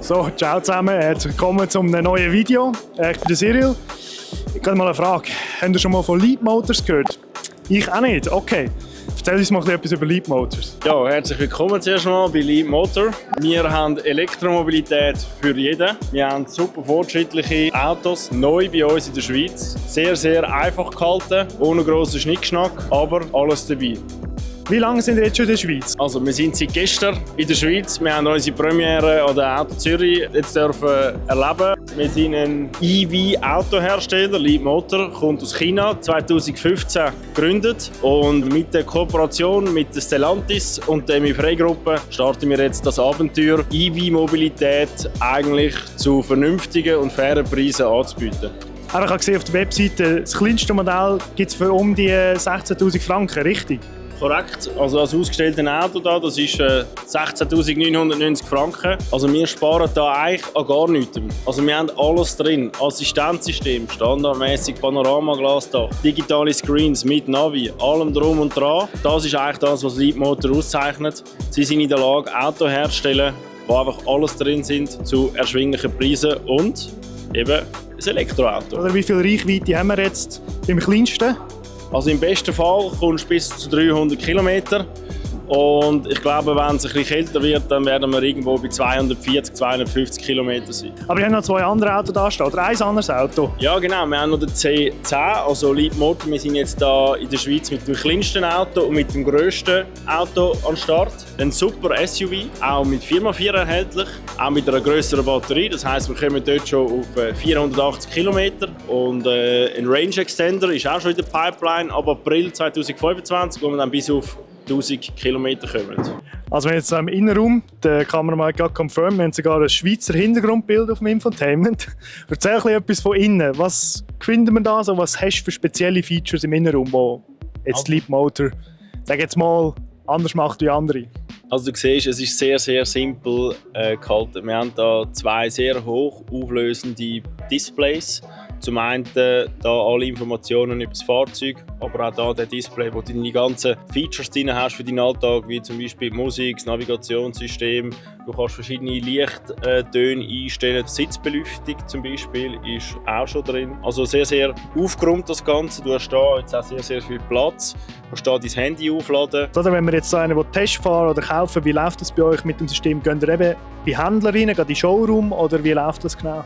So, ciao zusammen, herzlich willkommen zu einem neuen Video. Ich bin der Cyril. Ich habe mal eine Frage. Habt ihr schon mal von Leapmotors gehört? Ich auch nicht, okay. Erzähl uns mal etwas über Leapmotors. Ja, herzlich willkommen zuerst mal bei Leapmotor. Wir haben Elektromobilität für jeden. Wir haben super fortschrittliche Autos, neu bei uns in der Schweiz. Sehr, sehr einfach gehalten, ohne grossen Schnickschnack, aber alles dabei. Wie lange sind ihr jetzt schon in der Schweiz? Also wir sind seit gestern in der Schweiz. Wir haben unsere Premiere an der Auto Zürich jetzt dürfen erleben. Wir sind ein EV-Autohersteller. Leapmotor kommt aus China, 2015 gegründet. Und mit der Kooperation mit der Stellantis und der MI-Frey-Gruppe starten wir jetzt das Abenteuer, EV-Mobilität eigentlich zu vernünftigen und fairen Preisen anzubieten. Ich habe gesehen auf der Webseite, das kleinste Modell gibt es für um die 16'000 Franken, richtig? Korrekt. Also das ausgestellte Auto da, das ist 16'990 Franken. Also wir sparen da eigentlich an gar nichts. Also wir haben alles drin. Assistenzsystem, standardmäßig Panoramaglasdach, digitale Screens mit Navi, allem drum und dran. Das ist eigentlich das, was Leapmotor auszeichnet. Sie sind in der Lage, Autos herzustellen, wo einfach alles drin sind zu erschwinglichen Preisen und eben ein Elektroauto. Oder wie viel Reichweite haben wir jetzt beim kleinsten? Also im besten Fall kommst du bis zu 300 Kilometer. Und ich glaube, wenn es ein bisschen kälter wird, dann werden wir irgendwo bei 240, 250 Kilometer sein. Aber wir haben noch zwei andere Autos da stehen, oder ein anderes Auto? Ja genau, wir haben noch den C10, also Leapmotor. Wir sind jetzt hier in der Schweiz mit dem kleinsten Auto und mit dem grössten Auto an Start. Ein super SUV, auch mit 4x4 erhältlich, auch mit einer grösseren Batterie. Das heisst, wir kommen dort schon auf 480 Kilometer. Und ein Range Extender ist auch schon in der Pipeline ab April 2025, wo wir dann bis auf 1000 Kilometer kommen. Also wenn jetzt im Innenraum, der Kameramann gerade confirmed, wir haben sogar ein Schweizer Hintergrundbild auf dem Infotainment. Erzähl etwas von innen. Was finden wir da? Also, was hast du für spezielle Features im Innenraum, wo jetzt Leapmotor, sag jetzt mal, anders macht wie andere? Also du siehst, es ist sehr, sehr simpel gehalten. Wir haben hier zwei sehr hoch auflösende Displays. Zum einen da alle Informationen über das Fahrzeug, aber auch da der Display, wo du deine ganzen Features drin hast für deinen Alltag, wie zum Beispiel die Musik, das Navigationssystem. Du kannst verschiedene Lichttöne einstellen. Die Sitzbeleuchtung zum Beispiel ist auch schon drin. Also sehr, sehr aufgeräumt das Ganze. Du hast hier jetzt auch sehr, sehr viel Platz. Du kannst hier dein Handy aufladen. Oder wenn wir jetzt einen Test fahren oder kaufen, wie läuft das bei euch mit dem System? Geht ihr eben bei Händlern rein, geht in den Showroom oder wie läuft das genau?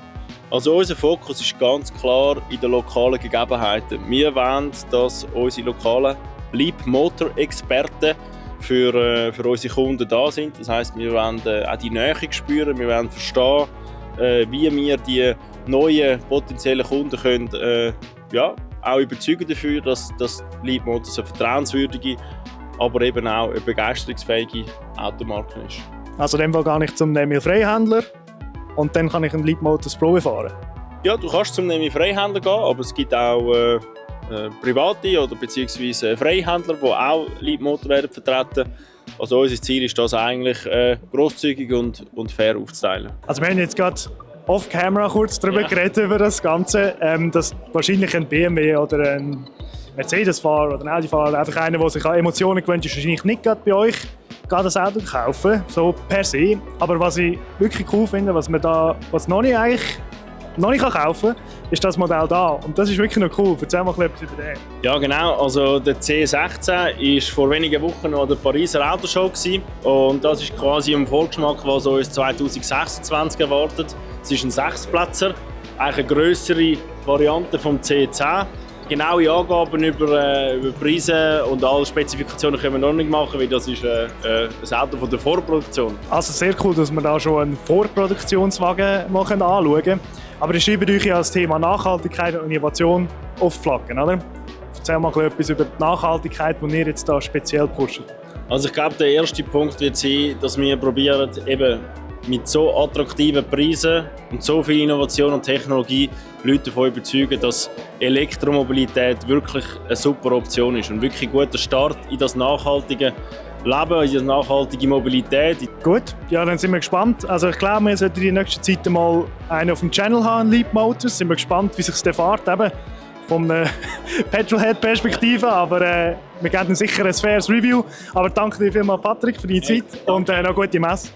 Also unser Fokus ist ganz klar in den lokalen Gegebenheiten. Wir wollen, dass unsere lokalen Leapmotor-Experten für unsere Kunden da sind. Das heisst, wir wollen auch die Nähe spüren, wir wollen verstehen, wie wir die neuen potenziellen Kunden können, auch überzeugen dafür, dass Leapmotor eine vertrauenswürdige, aber eben auch eine begeisterungsfähige Automarke ist. Also in dem Fall gar nicht zum MI-Frey-Händler und dann kann ich einen Leapmotor Probe fahren? Ja, du kannst zum MI-Frey-Händler gehen, aber es gibt auch private oder beziehungsweise Freihändler, die auch Leapmotor werden vertreten. Also unser Ziel ist das eigentlich grosszügig und fair aufzuteilen. Also wir haben jetzt gerade off-camera kurz darüber geredet, über das Ganze, dass wahrscheinlich ein BMW oder ein Mercedes-Fahrer oder ein Audi-Fahrer, einfach einer, der sich an Emotionen gewöhnt ist, wahrscheinlich nicht gerade bei euch das Auto kaufen, so per se. Aber was ich wirklich cool finde, was noch nicht kaufen kann, ist das Modell da. Und das ist wirklich noch cool. Erzähl mal etwas über den. Ja genau, also der C16 war vor wenigen Wochen noch an der Pariser Autoshow gewesen. Und das ist quasi ein Vorgeschmack, was uns 2026 erwartet. Es ist ein Sechsplätzer, eigentlich eine grössere Variante vom C10. Genaue Angaben über Preise und alle Spezifikationen können wir noch nicht machen, weil das ist ein Auto von der Vorproduktion. Also sehr cool, dass wir da schon einen Vorproduktionswagen anschauen können. Aber ihr schreibt euch ja das Thema Nachhaltigkeit und Innovation auf Flaggen, oder? Erzähl mal etwas über die Nachhaltigkeit, die ihr jetzt da speziell pusht. Also ich glaube, der erste Punkt wird sein, dass wir probieren, eben mit so attraktiven Preisen und so viel Innovation und Technologie Leute davon überzeugen, dass Elektromobilität wirklich eine super Option ist und wirklich ein guter Start in das nachhaltige Leben, in die nachhaltige Mobilität. Gut, ja, dann sind wir gespannt. Also ich glaube, wir sollten in der nächsten Zeit mal einen auf dem Channel haben, Leapmotors. Sind wir gespannt, wie sich das fährt, eben von einer Petrolhead-Perspektive. Aber wir geben sicher ein faires Review. Aber danke dir vielmals, Patrick, für deine Zeit und noch gute Messe.